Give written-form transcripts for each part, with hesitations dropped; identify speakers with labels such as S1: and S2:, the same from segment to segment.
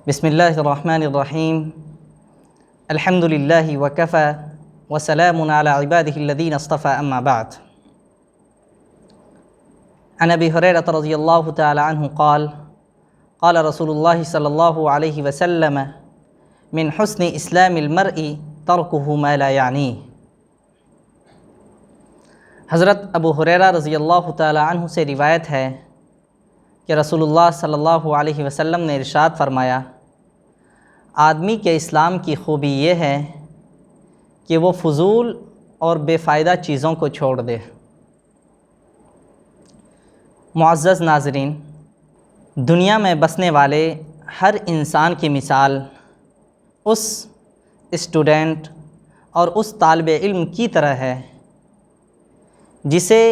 S1: بسم اللہ الرحمن الرحیم الحمد للہ وکفی وسلام علی عبادہ الذین اصطفی اما بعد عن ابی ہریرہ رضی اللہ تعالی عنہ قال قال رسول اللہ صلی اللہ علیہ وسلم من حسن اسلام المرء ترکہ ما لا یعنیہ۔ حضرت ابو ہریرہ رضی اللہ تعالی عنہ سے روایت ہے کہ رسول اللہ صلی اللہ علیہ وسلم نے ارشاد فرمایا، آدمی کے اسلام کی خوبی یہ ہے کہ وہ فضول اور بے فائدہ چیزوں کو چھوڑ دے۔ معزز ناظرین، دنیا میں بسنے والے ہر انسان کی مثال اس اسٹوڈنٹ اور اس طالب علم کی طرح ہے جسے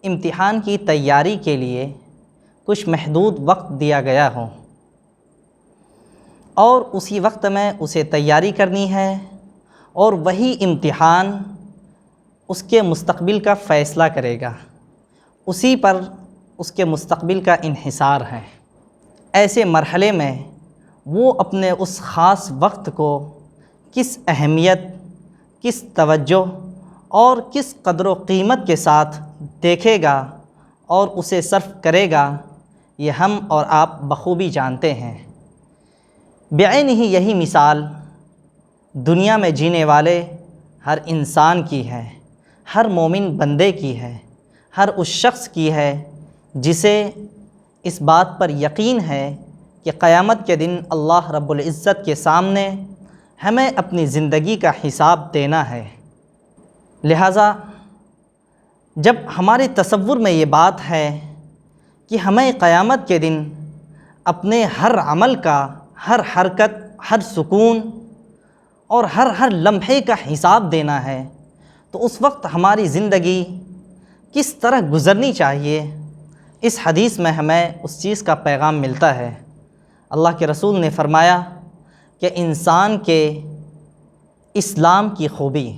S1: امتحان کی تیاری کے لیے کچھ محدود وقت دیا گیا ہو اور اسی وقت میں اسے تیاری کرنی ہے، اور وہی امتحان اس کے مستقبل کا فیصلہ کرے گا، اسی پر اس کے مستقبل کا انحصار ہے۔ ایسے مرحلے میں وہ اپنے اس خاص وقت کو کس اہمیت، کس توجہ اور کس قدر و قیمت کے ساتھ دیکھے گا اور اسے صرف کرے گا، یہ ہم اور آپ بخوبی جانتے ہیں۔ بعین ہی یہی مثال دنیا میں جینے والے ہر انسان کی ہے، ہر مومن بندے کی ہے، ہر اس شخص کی ہے جسے اس بات پر یقین ہے کہ قیامت کے دن اللہ رب العزت کے سامنے ہمیں اپنی زندگی کا حساب دینا ہے۔ لہٰذا جب ہمارے تصور میں یہ بات ہے کہ ہمیں قیامت کے دن اپنے ہر عمل کا، ہر حرکت، ہر سکون اور ہر لمحے کا حساب دینا ہے، تو اس وقت ہماری زندگی کس طرح گزرنی چاہیے، اس حدیث میں ہمیں اس چیز کا پیغام ملتا ہے۔ اللہ کے رسول نے فرمایا کہ انسان کے اسلام کی خوبی،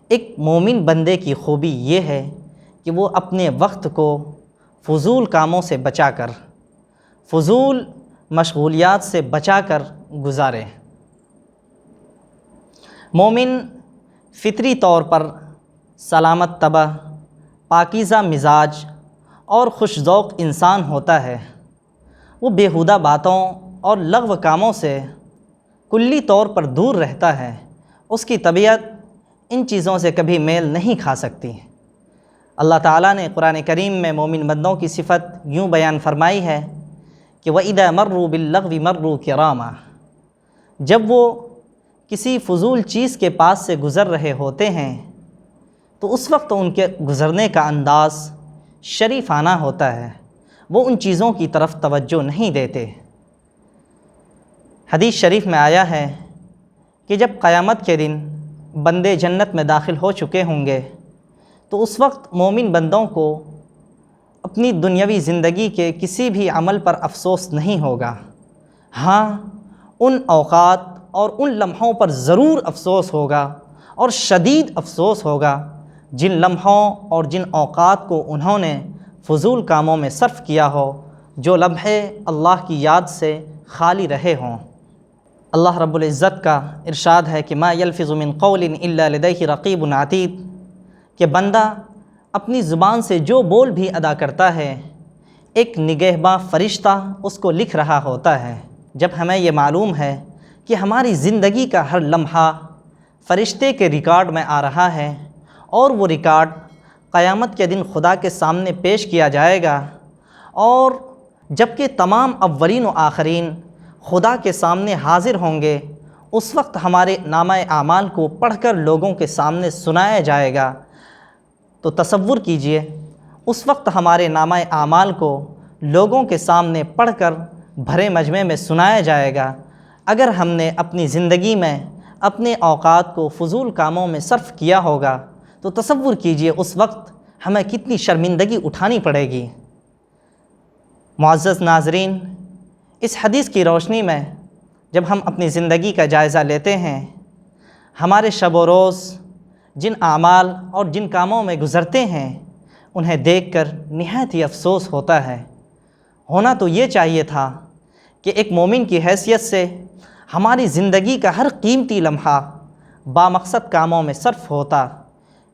S1: ایک مومن بندے کی خوبی یہ ہے کہ وہ اپنے وقت کو فضول کاموں سے بچا کر، فضول مشغولیات سے بچا کر گزارے۔ مومن فطری طور پر سلامت طبع، پاکیزہ مزاج اور خوش ذوق انسان ہوتا ہے۔ وہ بیہودہ باتوں اور لغو کاموں سے کلی طور پر دور رہتا ہے۔ اس کی طبیعت ان چیزوں سے کبھی میل نہیں کھا سکتی۔ اللہ تعالیٰ نے قرآن کریم میں مومن بندوں کی صفت یوں بیان فرمائی ہے کہ وَإِذَا مَرُّوا بِاللَّغْوِ مَرُّوا كِرَامًا، جب وہ کسی فضول چیز کے پاس سے گزر رہے ہوتے ہیں تو اس وقت ان کے گزرنے کا انداز شریفانہ ہوتا ہے، وہ ان چیزوں کی طرف توجہ نہیں دیتے۔ حدیث شریف میں آیا ہے کہ جب قیامت کے دن بندے جنت میں داخل ہو چکے ہوں گے تو اس وقت مومن بندوں کو اپنی دنیاوی زندگی کے کسی بھی عمل پر افسوس نہیں ہوگا۔ ہاں، ان اوقات اور ان لمحوں پر ضرور افسوس ہوگا اور شدید افسوس ہوگا جن لمحوں اور جن اوقات کو انہوں نے فضول کاموں میں صرف کیا ہو، جو لمحے اللہ کی یاد سے خالی رہے ہوں۔ اللہ رب العزت کا ارشاد ہے کہ ما یلفظ من قول الا لدیہ رقیب عتید، کہ بندہ اپنی زبان سے جو بول بھی ادا کرتا ہے ایک نگہباں فرشتہ اس کو لکھ رہا ہوتا ہے۔ جب ہمیں یہ معلوم ہے کہ ہماری زندگی کا ہر لمحہ فرشتے کے ریکارڈ میں آ رہا ہے اور وہ ریکارڈ قیامت کے دن خدا کے سامنے پیش کیا جائے گا، اور جب کہ تمام اولین و آخرین خدا کے سامنے حاضر ہوں گے، اس وقت ہمارے نامہ اعمال کو پڑھ کر لوگوں کے سامنے سنایا جائے گا، تو تصور کیجئے اس وقت ہمارے نامہ اعمال کو لوگوں کے سامنے پڑھ کر بھرے مجمع میں سنایا جائے گا۔ اگر ہم نے اپنی زندگی میں اپنے اوقات کو فضول کاموں میں صرف کیا ہوگا تو تصور کیجئے اس وقت ہمیں کتنی شرمندگی اٹھانی پڑے گی۔ معزز ناظرین، اس حدیث کی روشنی میں جب ہم اپنی زندگی کا جائزہ لیتے ہیں، ہمارے شب و روز جن اعمال اور جن کاموں میں گزرتے ہیں انہیں دیکھ کر نہایت ہی افسوس ہوتا ہے۔ ہونا تو یہ چاہیے تھا کہ ایک مومن کی حیثیت سے ہماری زندگی کا ہر قیمتی لمحہ بامقصد کاموں میں صرف ہوتا،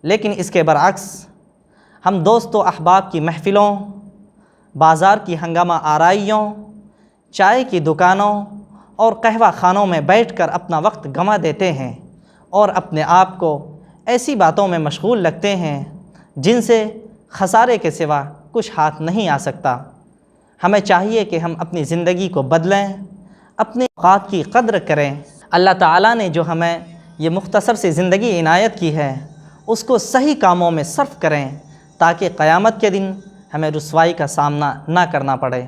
S1: لیکن اس کے برعکس ہم دوست و احباب کی محفلوں، بازار کی ہنگامہ آرائیوں، چائے کی دکانوں اور قہوہ خانوں میں بیٹھ کر اپنا وقت گنوا دیتے ہیں اور اپنے آپ کو ایسی باتوں میں مشغول رکھتے ہیں جن سے خسارے کے سوا کچھ ہاتھ نہیں آ سکتا۔ ہمیں چاہیے کہ ہم اپنی زندگی کو بدلیں، اپنے اوقات کی قدر کریں۔ اللہ تعالیٰ نے جو ہمیں یہ مختصر سی زندگی عنایت کی ہے اس کو صحیح کاموں میں صرف کریں تاکہ قیامت کے دن ہمیں رسوائی کا سامنا نہ کرنا پڑے۔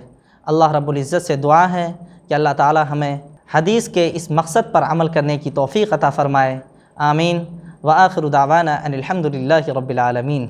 S1: اللہ رب العزت سے دعا ہے کہ اللہ تعالیٰ ہمیں حدیث کے اس مقصد پر عمل کرنے کی توفیق عطا فرمائے۔ آمین۔ وآخر دعوانا ان الحمد للہ رب العالمین۔